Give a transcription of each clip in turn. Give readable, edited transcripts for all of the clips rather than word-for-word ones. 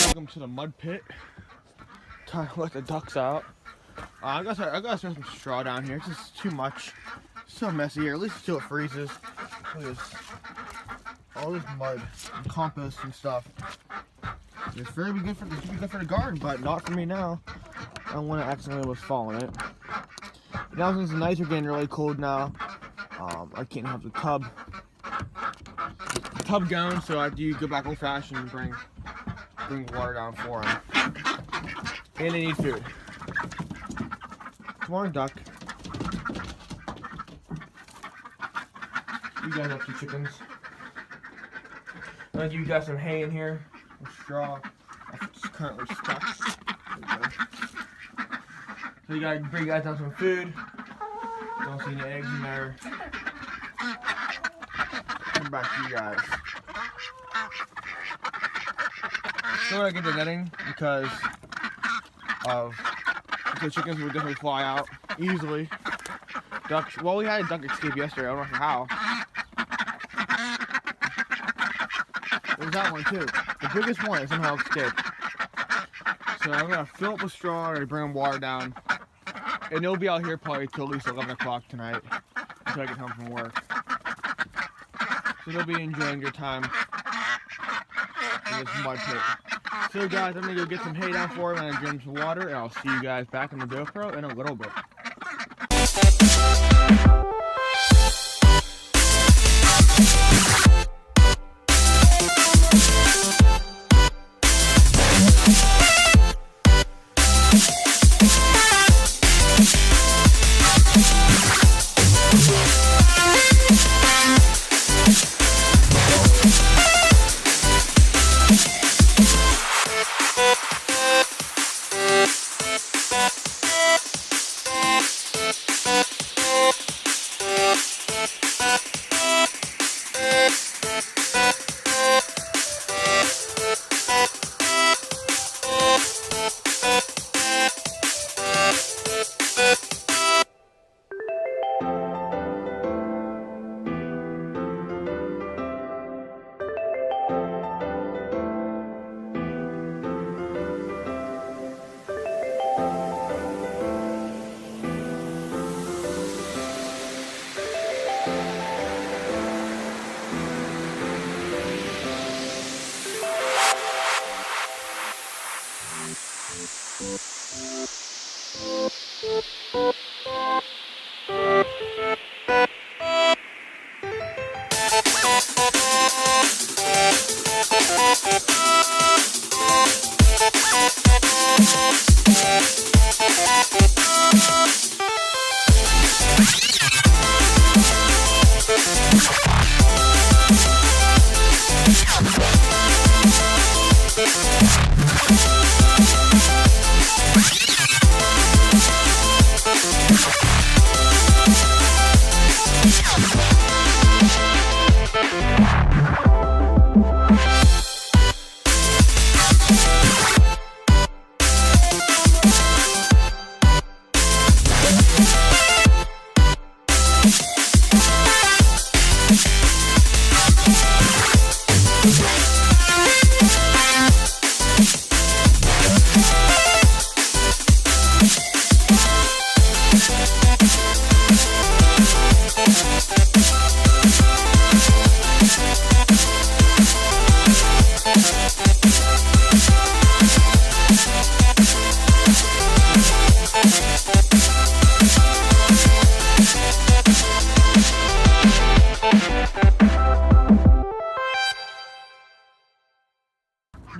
Welcome to the mud pit. Time to let the ducks out. I gotta throw some straw down here. It's just too much. It's so messy here. At least until it freezes. Look at this. All this mud and compost and stuff. It's very good for the garden, but not for me now. I don't want to accidentally almost fall in it. Now since the nights are getting really cold now, I can't have the tub going, so I do go back old fashioned and bring water down for them. And they need food. Come on, duck. You guys have 2 chickens. You got some hay in here, some straw. It's currently stuck. So you gotta bring you guys down some food. Don't see any eggs in there. Come back to you guys. So I get the netting because the chickens would definitely fly out easily. Ducks. Well, we had a duck escape yesterday. I don't know how. There was that one too. The biggest one somehow escaped. So I'm gonna fill up with straw or bring them water down, and they'll be out here probably till at least 11 o'clock tonight until I get home from work. So they'll be enjoying their time in this mud pit. So guys, I'm gonna go get some hay down for them and drink some water, and I'll see you guys back in the GoPro in a little bit.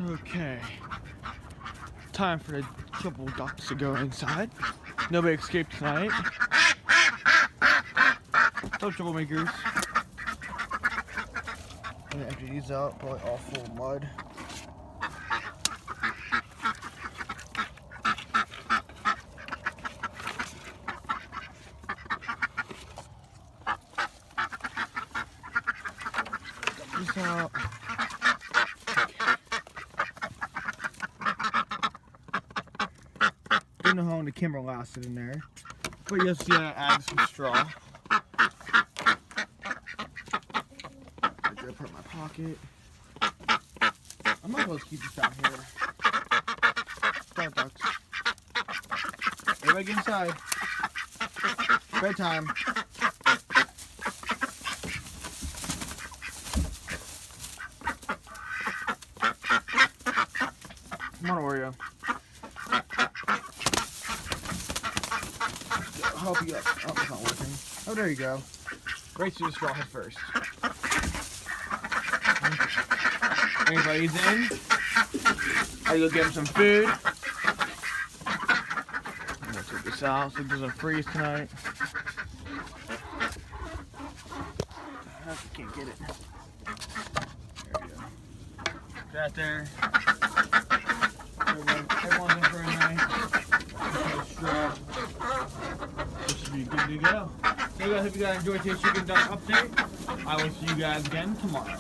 Okay, time for the triple ducks to go inside. Nobody escaped tonight. So troublemakers. I'm gonna empty these out, probably all full of mud. Got this out. Don't know how long the camera lasted in there, but you'll see I add some straw. Put it in my pocket. I might as well keep this out here. Start ducks. Everybody get inside. Bedtime. Come on, Oreo. I'll help you up. Oh, it's not working. Oh, there you go. Right to the straw head first. Everybody's in. I go get him some food. I'm gonna take this out so it doesn't freeze tonight. I can't get it. There we go. Put that there. Everyone's in for a night. Straw. This should be good to go. So guys, hope you guys enjoyed today's chicken duck update. I will see you guys again tomorrow.